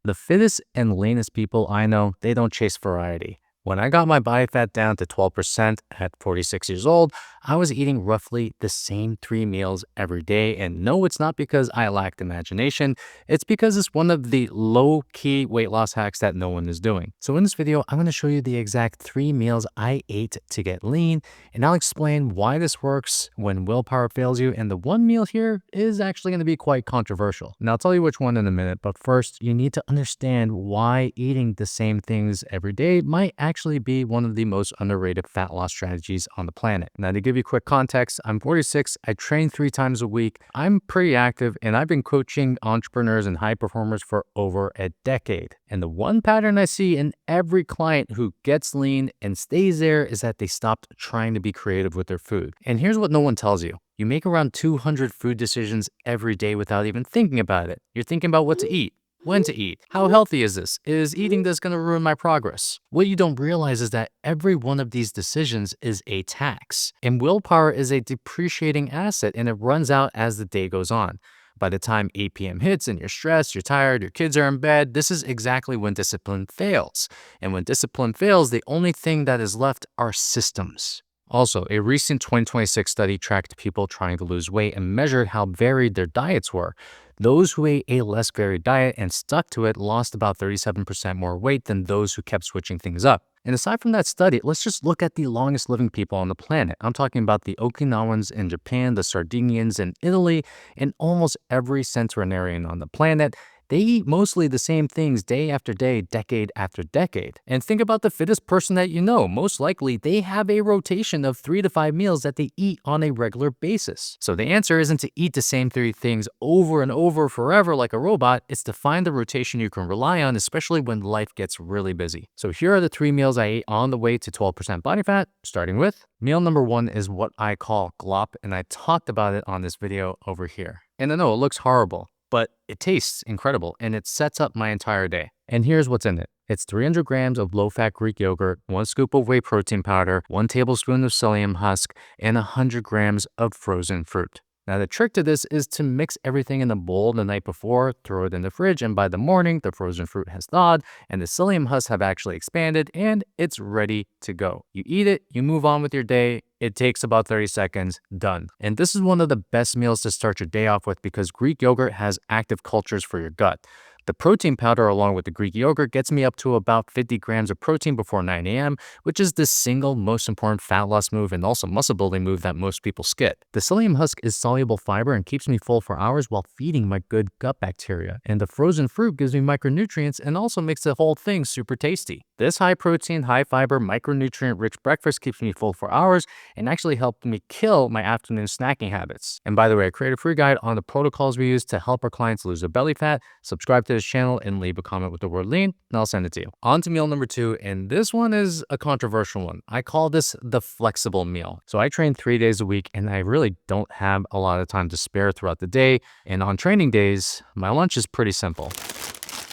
The fittest and leanest people I know, they don't chase variety. When I got my body fat down to 12% at 46 years old, I was eating roughly the same 3 meals every day. And no, it's not because I lacked imagination. It's because it's one of the low-key weight loss hacks that no one is doing. So in this video, I'm going to show you the exact 3 meals I ate to get lean, and I'll explain why this works when willpower fails you. And the one meal here is actually going to be quite controversial. And I'll tell you which one in a minute, but first, you need to understand why eating the same things every day might actually be one of the most underrated fat loss strategies on the planet. Now, to give you quick context, I'm 46, I train 3 times a week, I'm pretty active, and I've been coaching entrepreneurs and high performers for over a decade. And the one pattern I see in every client who gets lean and stays there is that they stopped trying to be creative with their food. And here's what no one tells you. You make around 200 food decisions every day without even thinking about it. You're thinking about what to eat, when to eat, how healthy is this? Is eating this going to ruin my progress? What you don't realize is that every one of these decisions is a tax. And willpower is a depreciating asset, and it runs out as the day goes on. By the time 8 p.m. hits and you're stressed, you're tired, your kids are in bed, this is exactly when discipline fails. And when discipline fails, the only thing that is left are systems. Also, a recent 2026 study tracked people trying to lose weight and measured how varied their diets were. Those who ate a less varied diet and stuck to it lost about 37% more weight than those who kept switching things up. And aside from that study, let's just look at the longest living people on the planet. I'm talking about the Okinawans in Japan, the Sardinians in Italy, and almost every centenarian on the planet. They eat mostly the same things day after day, decade after decade. And think about the fittest person that you know. Most likely, they have a rotation of 3 to 5 meals that they eat on a regular basis. So the answer isn't to eat the same 3 things over and over forever like a robot. It's to find the rotation you can rely on, especially when life gets really busy. So here are the 3 meals I ate on the way to 12% body fat, starting with meal number 1 is what I call Glop, and I talked about it on this video over here. And I know it looks horrible, but it tastes incredible and it sets up my entire day. And here's what's in it. It's 300 grams of low-fat Greek yogurt, 1 scoop of whey protein powder, 1 tablespoon of psyllium husk, and 100 grams of frozen fruit. Now, the trick to this is to mix everything in a bowl the night before, throw it in the fridge, and by the morning, the frozen fruit has thawed and the psyllium husks have actually expanded and it's ready to go. You eat it, you move on with your day. It takes about 30 seconds, done. And this is one of the best meals to start your day off with because Greek yogurt has active cultures for your gut. The protein powder along with the Greek yogurt gets me up to about 50 grams of protein before 9 a.m., which is the single most important fat loss move and also muscle building move that most people skip. The psyllium husk is soluble fiber and keeps me full for hours while feeding my good gut bacteria. And the frozen fruit gives me micronutrients and also makes the whole thing super tasty. This high protein, high fiber, micronutrient rich breakfast keeps me full for hours and actually helped me kill my afternoon snacking habits. And by the way, I created a free guide on the protocols we use to help our clients lose their belly fat. Subscribe to this channel and leave a comment with the word lean, and I'll send it to you. On to meal number 2, and this one is a controversial one. I call this the flexible meal. So I train 3 days a week, and I really don't have a lot of time to spare throughout the day. And on training days, my lunch is pretty simple.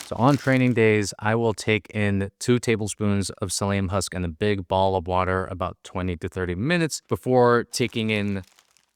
So on training days, I will take in 2 tablespoons of psyllium husk in a big ball of water about 20 to 30 minutes before taking in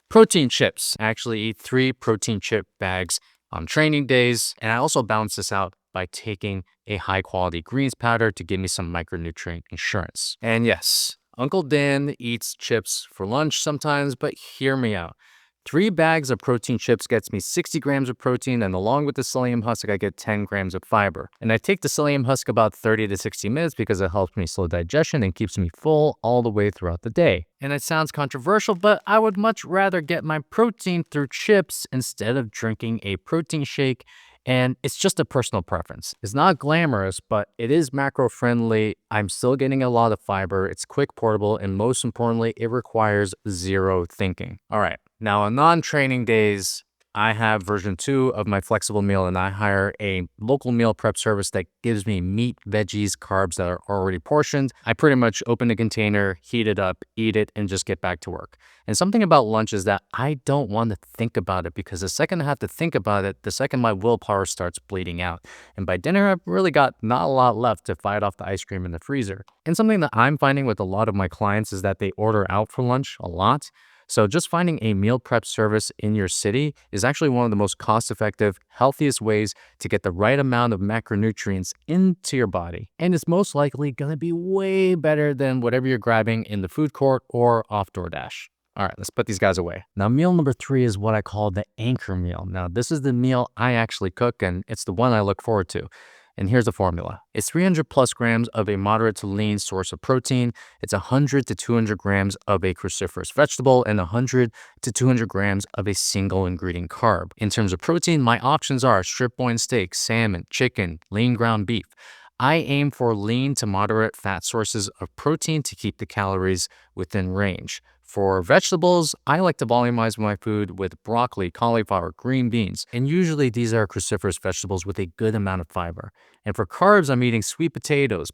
protein chips. I actually eat 3 protein chip bags on training days, and I also balance this out by taking a high quality greens powder to give me some micronutrient insurance. And yes, Uncle Dan eats chips for lunch sometimes, but hear me out. 3 bags of protein chips gets me 60 grams of protein, and along with the psyllium husk, I get 10 grams of fiber. And I take the psyllium husk about 30 to 60 minutes because it helps me slow digestion and keeps me full all the way throughout the day. And it sounds controversial, but I would much rather get my protein through chips instead of drinking a protein shake. And it's just a personal preference. It's not glamorous, but it is macro friendly. I'm still getting a lot of fiber. It's quick, portable, and most importantly, it requires 0 thinking. All right. Now, on non-training days, I have version 2 of my flexible meal, and I hire a local meal prep service that gives me meat, veggies, carbs that are already portioned. I pretty much open a container, heat it up, eat it, and just get back to work. And something about lunch is that I don't want to think about it because the second I have to think about it, the second my willpower starts bleeding out. And by dinner, I've really got not a lot left to fight off the ice cream in the freezer. And something that I'm finding with a lot of my clients is that they order out for lunch a lot. So just finding a meal prep service in your city is actually one of the most cost-effective, healthiest ways to get the right amount of macronutrients into your body. And it's most likely going to be way better than whatever you're grabbing in the food court or off DoorDash. All right, let's put these guys away. Now, meal number 3 is what I call the anchor meal. Now, this is the meal I actually cook, and it's the one I look forward to. And here's the formula. It's 300 plus grams of a moderate to lean source of protein. It's 100 to 200 grams of a cruciferous vegetable and 100 to 200 grams of a single ingredient carb. In terms of protein, my options are strip loin steak, salmon, chicken, lean ground beef. I aim for lean to moderate fat sources of protein to keep the calories within range. For vegetables, I like to volumize my food with broccoli, cauliflower, green beans, and usually these are cruciferous vegetables with a good amount of fiber. And for carbs, I'm eating sweet potatoes,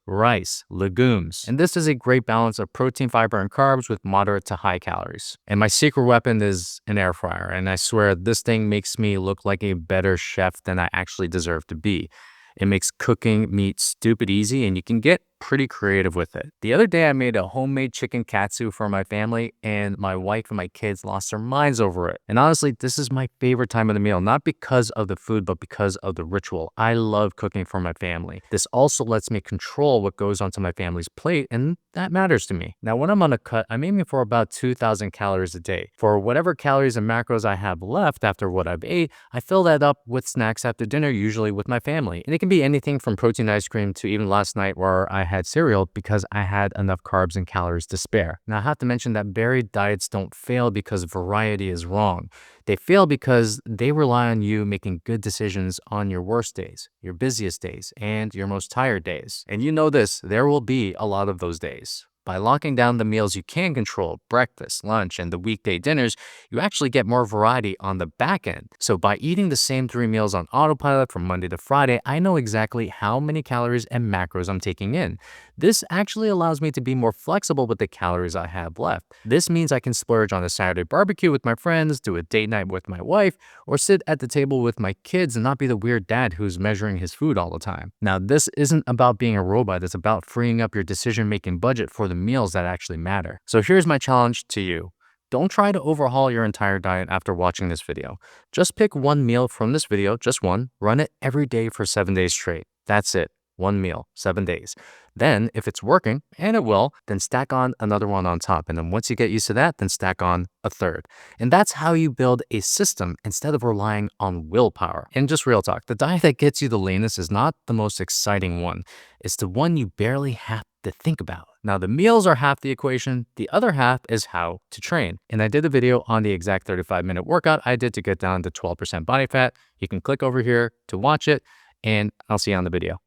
rice, legumes. And this is a great balance of protein, fiber, and carbs with moderate to high calories. And my secret weapon is an air fryer, and I swear this thing makes me look like a better chef than I actually deserve to be. It makes cooking meat stupid easy, and you can get pretty creative with it. The other day, I made a homemade chicken katsu for my family, and my wife and my kids lost their minds over it. And honestly, this is my favorite time of the meal, not because of the food, but because of the ritual. I love cooking for my family. This also lets me control what goes onto my family's plate, and that matters to me. Now, when I'm on a cut, I'm aiming for about 2,000 calories a day. For whatever calories and macros I have left after what I've ate, I fill that up with snacks after dinner, usually with my family. And it can be anything from protein ice cream to even last night where I had cereal because I had enough carbs and calories to spare. Now, I have to mention that varied diets don't fail because variety is wrong. They fail because they rely on you making good decisions on your worst days, your busiest days, and your most tired days. And you know this, there will be a lot of those days. By locking down the meals you can control, breakfast, lunch, and the weekday dinners, you actually get more variety on the back end. So by eating the same 3 meals on autopilot from Monday to Friday, I know exactly how many calories and macros I'm taking in. This actually allows me to be more flexible with the calories I have left. This means I can splurge on a Saturday barbecue with my friends, do a date night with my wife, or sit at the table with my kids and not be the weird dad who's measuring his food all the time. Now, this isn't about being a robot, it's about freeing up your decision-making budget for the meals that actually matter. So here's my challenge to you. Don't try to overhaul your entire diet after watching this video. Just pick one meal from this video, just one, run it every day for 7 days straight. That's it. One meal, 7 days. Then, if it's working, and it will, then stack on another one on top. And then once you get used to that, then stack on a third. And that's how you build a system instead of relying on willpower. And just real talk, the diet that gets you the leanness is not the most exciting one. It's the one you barely have to think about. Now, the meals are half the equation. The other half is how to train. And I did a video on the exact 35-minute workout I did to get down to 12% body fat. You can click over here to watch it, and I'll see you on the video.